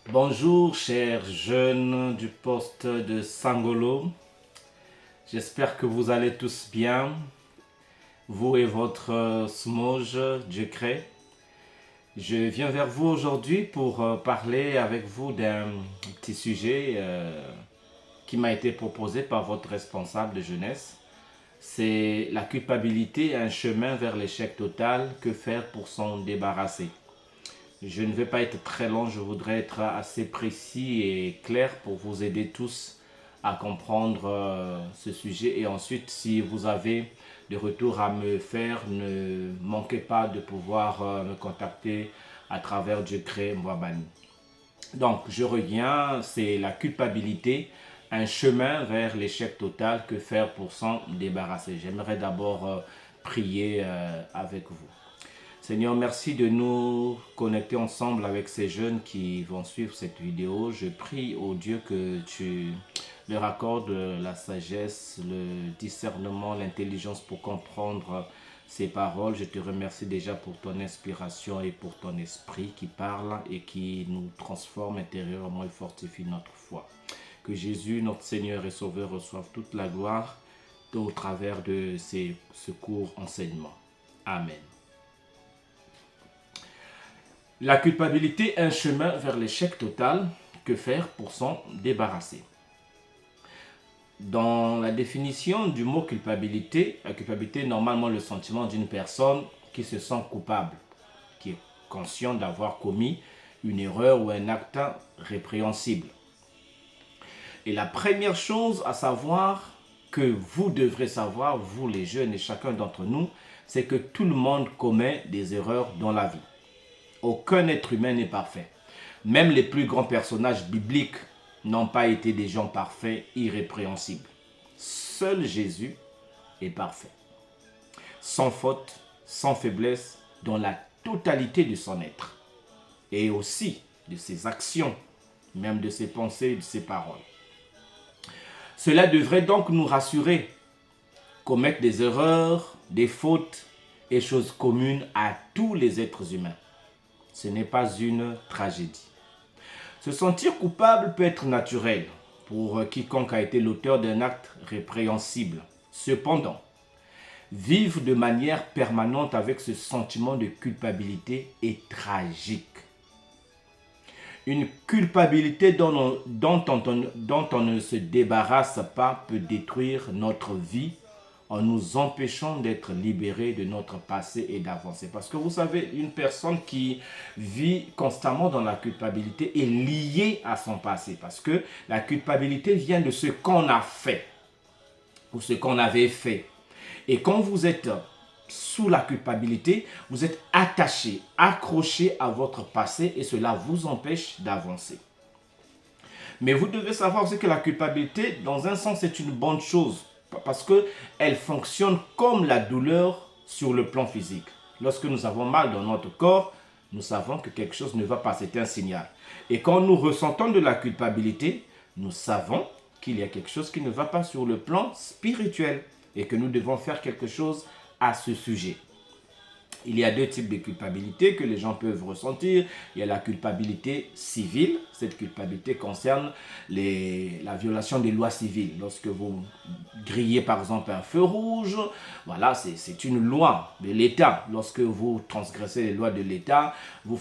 Bonjour chers jeunes du poste de Sangolo, j'espère que vous allez tous bien, vous et votre Smoge, Dieu crée. Je viens vers vous aujourd'hui pour parler avec vous d'un petit sujet qui m'a été proposé par votre responsable de jeunesse. C'est la culpabilité, un chemin vers l'échec total, que faire pour s'en débarrasser. Je ne vais pas être très long, je voudrais être assez précis et clair pour vous aider tous à comprendre ce sujet. Et ensuite, si vous avez des retours à me faire, ne manquez pas de pouvoir me contacter à travers Dieu crée Mwabani. Donc, je reviens, c'est la culpabilité, un chemin vers l'échec total, que faire pour s'en débarrasser. J'aimerais d'abord prier avec vous. Seigneur, merci de nous connecter ensemble avec ces jeunes qui vont suivre cette vidéo. Je prie au Dieu que tu leur accordes la sagesse, le discernement, l'intelligence pour comprendre ces paroles. Je te remercie déjà pour ton inspiration et pour ton esprit qui parle et qui nous transforme intérieurement et fortifie notre foi. Que Jésus, notre Seigneur et Sauveur, reçoive toute la gloire au travers de ce court enseignement. Amen. La culpabilité est un chemin vers l'échec total. Que faire pour s'en débarrasser? Dans la définition du mot culpabilité, la culpabilité est normalement le sentiment d'une personne qui se sent coupable, qui est conscient d'avoir commis une erreur ou un acte répréhensible. Et la première chose à savoir, que vous devrez savoir, vous les jeunes et chacun d'entre nous, c'est que tout le monde commet des erreurs dans la vie. Aucun être humain n'est parfait. Même les plus grands personnages bibliques n'ont pas été des gens parfaits, irrépréhensibles. Seul Jésus est parfait, sans faute, sans faiblesse, dans la totalité de son être. Et aussi de ses actions, même de ses pensées et de ses paroles. Cela devrait donc nous rassurer. Commettre des erreurs, des fautes est chose commune à tous les êtres humains. Ce n'est pas une tragédie. Se sentir coupable peut être naturel pour quiconque a été l'auteur d'un acte répréhensible. Cependant, vivre de manière permanente avec ce sentiment de culpabilité est tragique. Une culpabilité dont on ne se débarrasse pas peut détruire notre vie en nous empêchant d'être libérés de notre passé et d'avancer. Parce que vous savez, une personne qui vit constamment dans la culpabilité est liée à son passé. Parce que la culpabilité vient de ce qu'on a fait ou ce qu'on avait fait. Et quand vous êtes sous la culpabilité, vous êtes attaché, accroché à votre passé et cela vous empêche d'avancer. Mais vous devez savoir aussi que la culpabilité, dans un sens, c'est une bonne chose parce qu'elle fonctionne comme la douleur sur le plan physique. Lorsque nous avons mal dans notre corps, nous savons que quelque chose ne va pas, c'est un signal. Et quand nous ressentons de la culpabilité, nous savons qu'il y a quelque chose qui ne va pas sur le plan spirituel et que nous devons faire quelque chose à ce sujet. Il y a deux types de culpabilité que les gens peuvent ressentir. Il y a la culpabilité civile. Cette culpabilité concerne la violation des lois civiles. Lorsque vous grillez par exemple un feu rouge, voilà, c'est une loi de l'État. Lorsque vous transgressez les lois de l'État, vous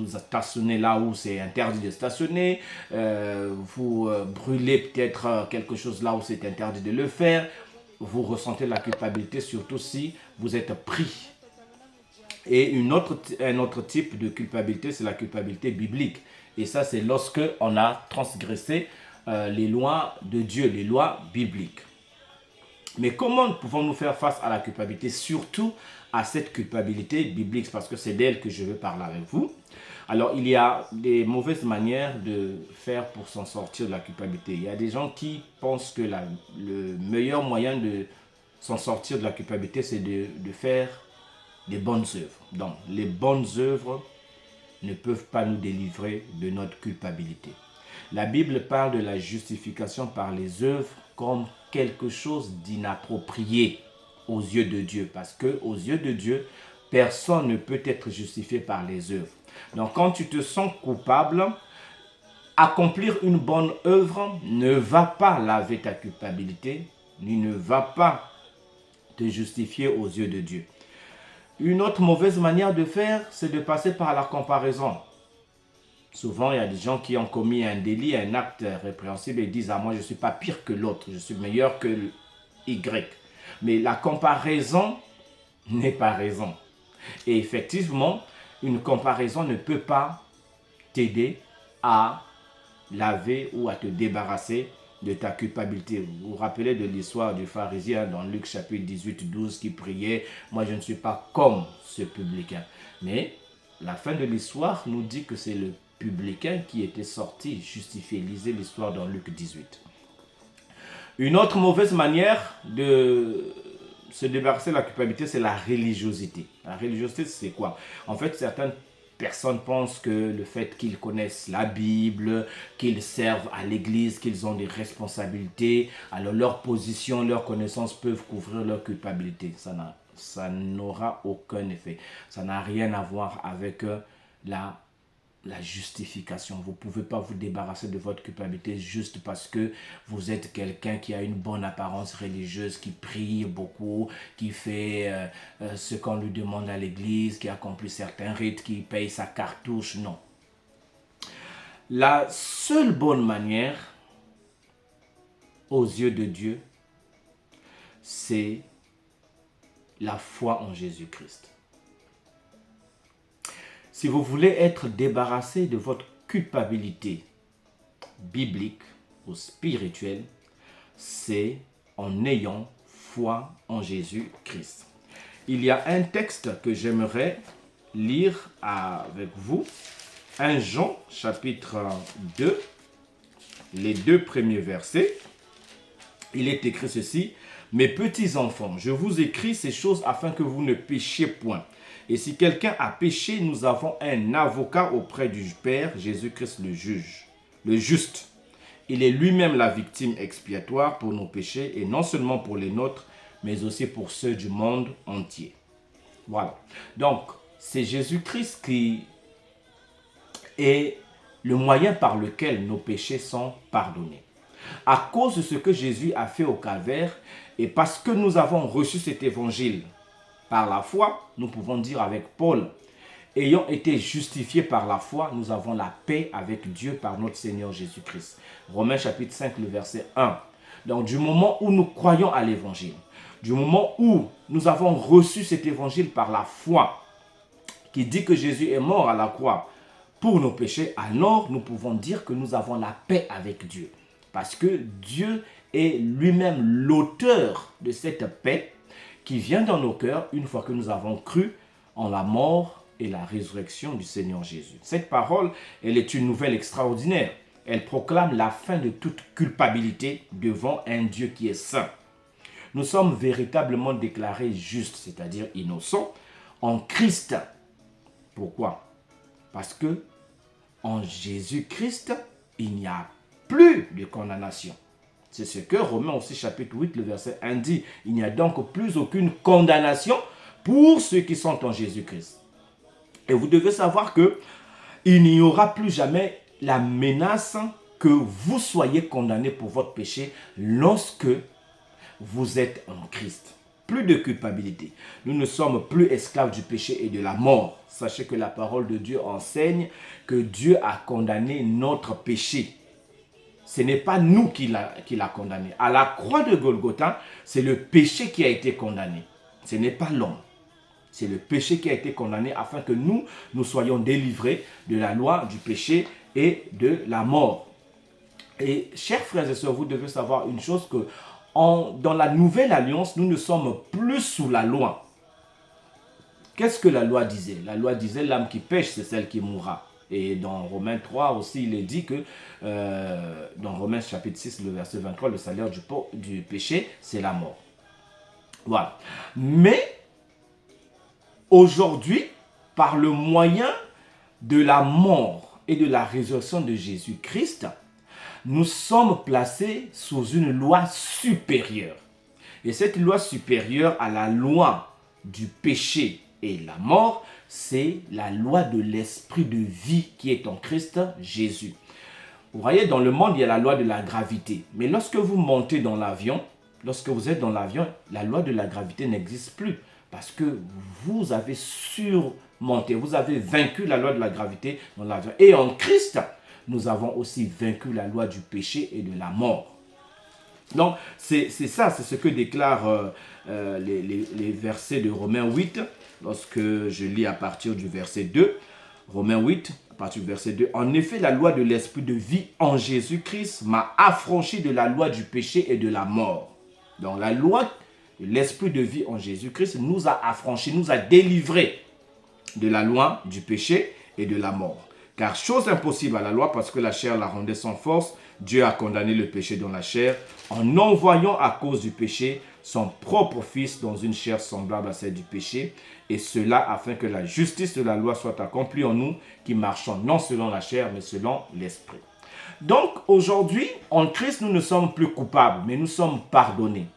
stationnez là où c'est interdit de stationner, vous brûlez peut-être quelque chose là où c'est interdit de le faire. Vous ressentez la culpabilité surtout si vous êtes pris. Et un autre type de culpabilité, c'est la culpabilité biblique. Et ça, c'est lorsque on a transgressé les lois de Dieu, les lois bibliques. Mais comment pouvons-nous faire face à la culpabilité, surtout à cette culpabilité biblique, parce que c'est d'elle que je veux parler avec vous. Alors, il y a des mauvaises manières de faire pour s'en sortir de la culpabilité. Il y a des gens qui pensent que le meilleur moyen de s'en sortir de la culpabilité, c'est de faire des bonnes œuvres. Donc, les bonnes œuvres ne peuvent pas nous délivrer de notre culpabilité. La Bible parle de la justification par les œuvres comme quelque chose d'inapproprié aux yeux de Dieu. Parce que aux yeux de Dieu, personne ne peut être justifié par les œuvres. Donc, quand tu te sens coupable, accomplir une bonne œuvre ne va pas laver ta culpabilité, ni ne va pas te justifier aux yeux de Dieu. Une autre mauvaise manière de faire, c'est de passer par la comparaison. Souvent, il y a des gens qui ont commis un délit, un acte répréhensible et disent « Ah, moi, je ne suis pas pire que l'autre, je suis meilleur que Y. » Mais la comparaison n'est pas raison. Et effectivement, une comparaison ne peut pas t'aider à laver ou à te débarrasser de ta culpabilité. Vous vous rappelez de l'histoire du pharisien dans Luc chapitre 18, 12 qui priait « Moi, je ne suis pas comme ce publicain. » Mais la fin de l'histoire nous dit que c'est le publicain qui était sorti justifié. Lisez l'histoire dans Luc 18. Une autre mauvaise manière de se débarrasser de la culpabilité, c'est la religiosité. La religiosité, c'est quoi? En fait, certaines personnes pensent que le fait qu'ils connaissent la Bible, qu'ils servent à l'église, qu'ils ont des responsabilités, alors leur position, leurs connaissances peuvent couvrir leur culpabilité. Ça n'aura aucun effet. Ça n'a rien à voir avec la justification. Vous ne pouvez pas vous débarrasser de votre culpabilité juste parce que vous êtes quelqu'un qui a une bonne apparence religieuse, qui prie beaucoup, qui fait ce qu'on lui demande à l'église, qui accomplit certains rites, qui paye sa cartouche. Non. La seule bonne manière aux yeux de Dieu, c'est la foi en Jésus-Christ. Si vous voulez être débarrassé de votre culpabilité biblique ou spirituelle, c'est en ayant foi en Jésus-Christ. Il y a un texte que j'aimerais lire avec vous. 1 Jean, chapitre 2, les 2 premiers versets. Il est écrit ceci. « Mes petits enfants, je vous écris ces choses afin que vous ne péchiez point. Et si quelqu'un a péché, nous avons un avocat auprès du Père, Jésus-Christ le juge, le juste. Il est lui-même la victime expiatoire pour nos péchés, et non seulement pour les nôtres, mais aussi pour ceux du monde entier. » Voilà. Donc, c'est Jésus-Christ qui est le moyen par lequel nos péchés sont pardonnés. À cause de ce que Jésus a fait au calvaire, et parce que nous avons reçu cet évangile par la foi, nous pouvons dire avec Paul, ayant été justifiés par la foi, nous avons la paix avec Dieu par notre Seigneur Jésus-Christ. Romains chapitre 5, le verset 1. Donc du moment où nous croyons à l'évangile, du moment où nous avons reçu cet évangile par la foi, qui dit que Jésus est mort à la croix pour nos péchés, alors nous pouvons dire que nous avons la paix avec Dieu. Parce que Dieu est lui-même l'auteur de cette paix qui vient dans nos cœurs une fois que nous avons cru en la mort et la résurrection du Seigneur Jésus. Cette parole, elle est une nouvelle extraordinaire. Elle proclame la fin de toute culpabilité devant un Dieu qui est saint. Nous sommes véritablement déclarés justes, c'est-à-dire innocents, en Christ. Pourquoi? Parce que en Jésus-Christ, il n'y a plus de condamnation. C'est ce que Romains aussi chapitre 8, le verset 1 dit. Il n'y a donc plus aucune condamnation pour ceux qui sont en Jésus-Christ. Et vous devez savoir que il n'y aura plus jamais la menace que vous soyez condamné pour votre péché lorsque vous êtes en Christ. Plus de culpabilité. Nous ne sommes plus esclaves du péché et de la mort. Sachez que la parole de Dieu enseigne que Dieu a condamné notre péché. Ce n'est pas nous qui l'a condamné. À la croix de Golgotha, c'est le péché qui a été condamné. Ce n'est pas l'homme. C'est le péché qui a été condamné afin que nous soyons délivrés de la loi du péché et de la mort. Et chers frères et sœurs, vous devez savoir une chose que dans la nouvelle alliance, nous ne sommes plus sous la loi. Qu'est-ce que la loi disait? La loi disait l'âme qui pêche, c'est celle qui mourra. Et dans Romains 3 aussi, il est dit que, dans Romains chapitre 6, le verset 23, le salaire du péché, c'est la mort. Voilà. Mais, aujourd'hui, par le moyen de la mort et de la résurrection de Jésus-Christ, nous sommes placés sous une loi supérieure. Et cette loi supérieure à la loi du péché et la mort, c'est la loi de l'esprit de vie qui est en Christ Jésus. Vous voyez, dans le monde, il y a la loi de la gravité. Mais lorsque vous montez dans l'avion, lorsque vous êtes dans l'avion, la loi de la gravité n'existe plus. Parce que vous avez surmonté, vous avez vaincu la loi de la gravité dans l'avion. Et en Christ, nous avons aussi vaincu la loi du péché et de la mort. Donc, c'est ça, c'est ce que déclarent les versets de Romains 8, lorsque je lis à partir du verset 2. Romains 8, à partir du verset 2. En effet, la loi de l'esprit de vie en Jésus-Christ m'a affranchi de la loi du péché et de la mort. Donc, la loi de l'esprit de vie en Jésus-Christ nous a affranchis, nous a délivrés de la loi du péché et de la mort. Car chose impossible à la loi, parce que la chair la rendait sans force, Dieu a condamné le péché dans la chair, en envoyant à cause du péché son propre Fils dans une chair semblable à celle du péché, et cela afin que la justice de la loi soit accomplie en nous, qui marchons non selon la chair, mais selon l'esprit. Donc aujourd'hui, en Christ, nous ne sommes plus coupables, mais nous sommes pardonnés.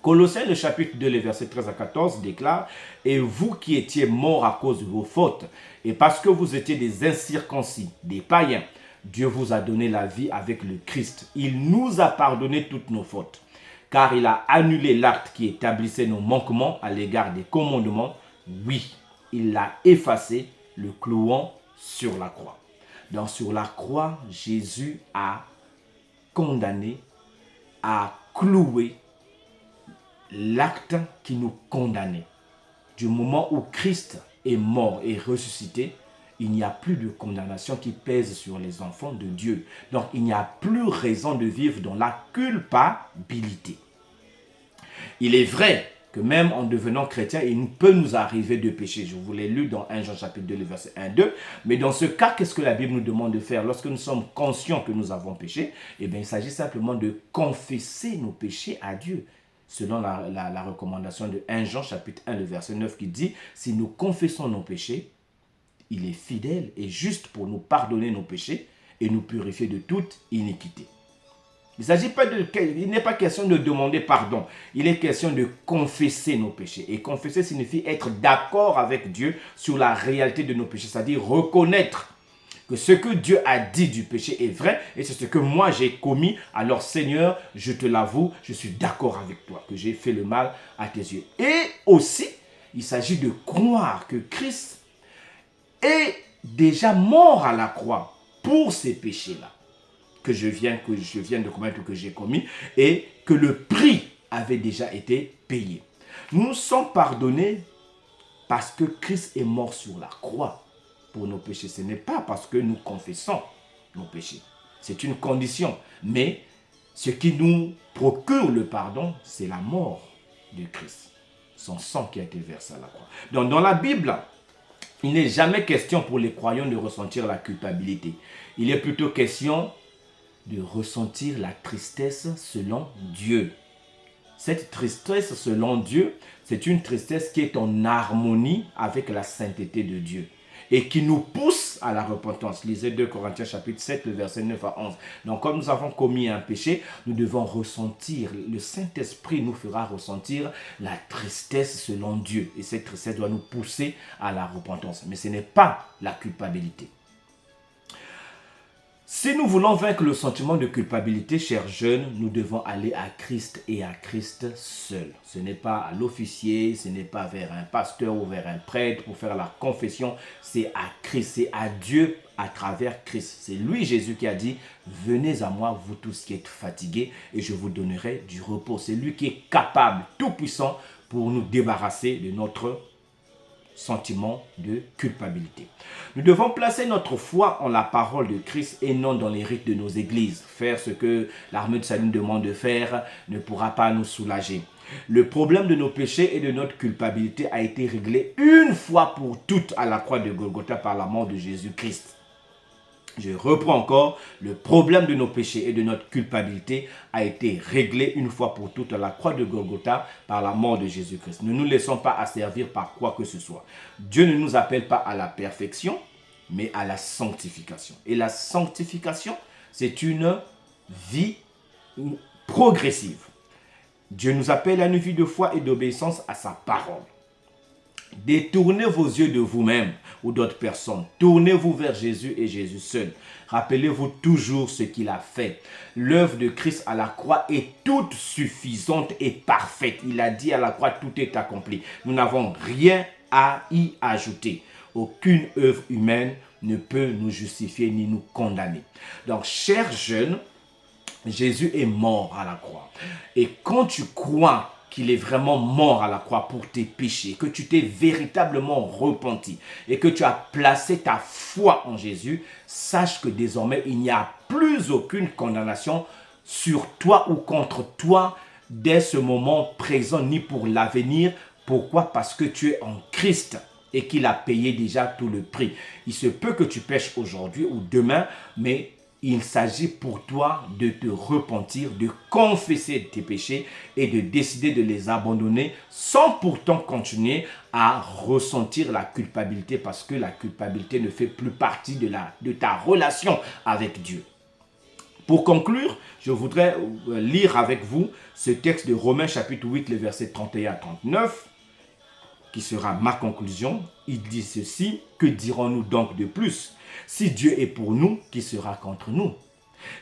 Colossiens, le chapitre 2, les versets 13 à 14 déclare « Et vous qui étiez morts à cause de vos fautes, et parce que vous étiez des incirconcis, des païens, Dieu vous a donné la vie avec le Christ. Il nous a pardonné toutes nos fautes, car il a annulé l'acte qui établissait nos manquements à l'égard des commandements. Oui, il l'a effacé, le clouant sur la croix. » Donc sur la croix, Jésus a condamné, a cloué l'acte qui nous condamnait. Du moment où Christ est mort et ressuscité, il n'y a plus de condamnation qui pèse sur les enfants de Dieu. Donc il n'y a plus raison de vivre dans la culpabilité. Il est vrai que même en devenant chrétien, il peut nous arriver de pécher. Je vous l'ai lu dans 1 Jean chapitre 2, le verset 1-2. Mais dans ce cas, qu'est-ce que la Bible nous demande de faire lorsque nous sommes conscients que nous avons péché? Eh bien, il s'agit simplement de confesser nos péchés à Dieu. Selon la recommandation de 1 Jean chapitre 1, le verset 9 qui dit « Si nous confessons nos péchés, il est fidèle et juste pour nous pardonner nos péchés et nous purifier de toute iniquité. » Il n'est pas question de demander pardon. Il est question de confesser nos péchés. Et confesser signifie être d'accord avec Dieu sur la réalité de nos péchés. C'est-à-dire reconnaître que ce que Dieu a dit du péché est vrai et c'est ce que moi j'ai commis. Alors Seigneur, je te l'avoue, je suis d'accord avec toi que j'ai fait le mal à tes yeux. Et aussi, il s'agit de croire que Christ est déjà mort à la croix pour ces péchés-là que je viens de commettre ou que j'ai commis et que le prix avait déjà été payé. Nous sommes pardonnés parce que Christ est mort sur la croix pour nos péchés. Ce n'est pas parce que nous confessons nos péchés. C'est une condition. Mais ce qui nous procure le pardon, c'est la mort de Christ. Son sang qui a été versé à la croix. Donc dans la Bible, il n'est jamais question pour les croyants de ressentir la culpabilité. Il est plutôt question de ressentir la tristesse selon Dieu. Cette tristesse selon Dieu, c'est une tristesse qui est en harmonie avec la sainteté de Dieu et qui nous pousse à la repentance. Lisez 2 Corinthiens chapitre 7, le verset 9 à 11. Donc comme nous avons commis un péché, nous devons ressentir, le Saint-Esprit nous fera ressentir la tristesse selon Dieu. Et cette tristesse doit nous pousser à la repentance. Mais ce n'est pas la culpabilité. Si nous voulons vaincre le sentiment de culpabilité, chers jeunes, nous devons aller à Christ et à Christ seul. Ce n'est pas à l'officier, ce n'est pas vers un pasteur ou vers un prêtre pour faire la confession. C'est à Christ, c'est à Dieu à travers Christ. C'est lui, Jésus, qui a dit « Venez à moi, vous tous qui êtes fatigués, et je vous donnerai du repos. » C'est lui qui est capable, tout puissant, pour nous débarrasser de notre sentiment de culpabilité. Nous devons placer notre foi en la parole de Christ et non dans les rites de nos églises. Faire ce que l'armée de salut nous demande de faire ne pourra pas nous soulager. Le problème de nos péchés et de notre culpabilité a été réglé une fois pour toutes à la croix de Golgotha par la mort de Jésus-Christ. Je reprends encore, le problème de nos péchés et de notre culpabilité a été réglé une fois pour toutes à la croix de Golgotha par la mort de Jésus-Christ. Ne nous laissons pas asservir par quoi que ce soit. Dieu ne nous appelle pas à la perfection, mais à la sanctification. Et la sanctification, c'est une vie progressive. Dieu nous appelle à une vie de foi et d'obéissance à sa parole. Détournez vos yeux de vous-même ou d'autres personnes. Tournez-vous vers Jésus et Jésus seul. Rappelez-vous toujours ce qu'il a fait. L'œuvre de Christ à la croix est toute suffisante et parfaite. Il a dit à la croix, tout est accompli. Nous n'avons rien à y ajouter. Aucune œuvre humaine ne peut nous justifier ni nous condamner. Donc, chers jeunes, Jésus est mort à la croix. Et quand tu crois qu'il est vraiment mort à la croix pour tes péchés, que tu t'es véritablement repenti et que tu as placé ta foi en Jésus, sache que désormais, il n'y a plus aucune condamnation sur toi ou contre toi dès ce moment présent ni pour l'avenir. Pourquoi? Parce que tu es en Christ et qu'il a payé déjà tout le prix. Il se peut que tu pêches aujourd'hui ou demain, mais il s'agit pour toi de te repentir, de confesser tes péchés et de décider de les abandonner sans pourtant continuer à ressentir la culpabilité parce que la culpabilité ne fait plus partie de ta relation avec Dieu. Pour conclure, je voudrais lire avec vous ce texte de Romains chapitre 8, les versets 31 à 39, qui sera ma conclusion. Il dit ceci: que dirons-nous donc de plus? Si Dieu est pour nous, qui sera contre nous?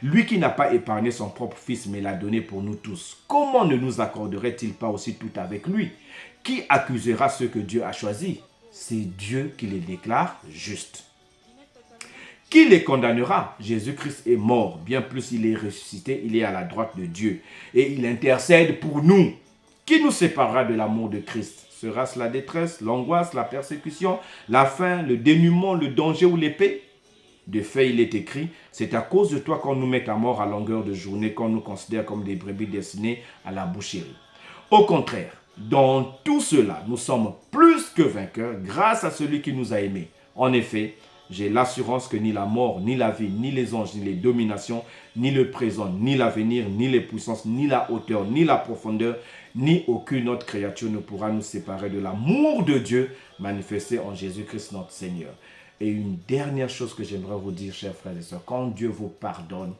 Lui qui n'a pas épargné son propre fils, mais l'a donné pour nous tous, comment ne nous accorderait-il pas aussi tout avec lui? Qui accusera ceux que Dieu a choisis? C'est Dieu qui les déclare justes. Qui les condamnera? Jésus-Christ est mort, bien plus il est ressuscité, il est à la droite de Dieu. Et il intercède pour nous. Qui nous séparera de l'amour de Christ? Sera-ce la détresse, l'angoisse, la persécution, la faim, le dénuement, le danger ou l'épée? De fait, il est écrit, c'est à cause de toi qu'on nous met à mort à longueur de journée, qu'on nous considère comme des brebis destinées à la boucherie. Au contraire, dans tout cela, nous sommes plus que vainqueurs grâce à celui qui nous a aimés. En effet, j'ai l'assurance que ni la mort, ni la vie, ni les anges, ni les dominations, ni le présent, ni l'avenir, ni les puissances, ni la hauteur, ni la profondeur, ni aucune autre créature ne pourra nous séparer de l'amour de Dieu manifesté en Jésus-Christ notre Seigneur. Et une dernière chose que j'aimerais vous dire, chers frères et sœurs, quand Dieu vous pardonne,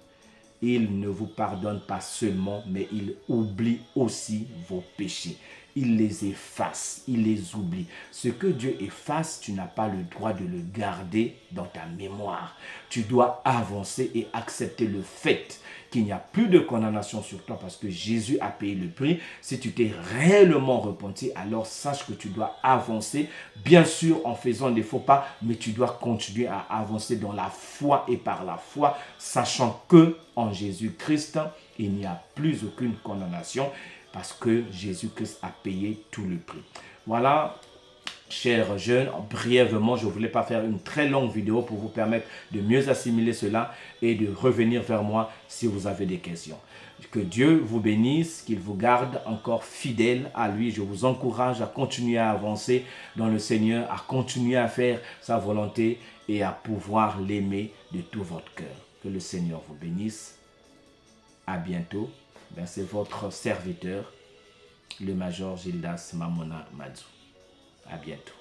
il ne vous pardonne pas seulement, mais il oublie aussi vos péchés. Il les efface, il les oublie. Ce que Dieu efface, tu n'as pas le droit de le garder dans ta mémoire. Tu dois avancer et accepter le fait qu'il n'y a plus de condamnation sur toi parce que Jésus a payé le prix. Si tu t'es réellement repenti, alors sache que tu dois avancer, bien sûr en faisant des faux pas, mais tu dois continuer à avancer dans la foi et par la foi, sachant que en Jésus-Christ, il n'y a plus aucune condamnation parce que Jésus-Christ a payé tout le prix. Voilà, chers jeunes, brièvement, je ne voulais pas faire une très longue vidéo pour vous permettre de mieux assimiler cela et de revenir vers moi si vous avez des questions. Que Dieu vous bénisse, qu'il vous garde encore fidèle à lui. Je vous encourage à continuer à avancer dans le Seigneur, à continuer à faire sa volonté et à pouvoir l'aimer de tout votre cœur. Que le Seigneur vous bénisse. À bientôt. Ben, c'est votre serviteur, le major Gildas Mamona Madzou. À bientôt.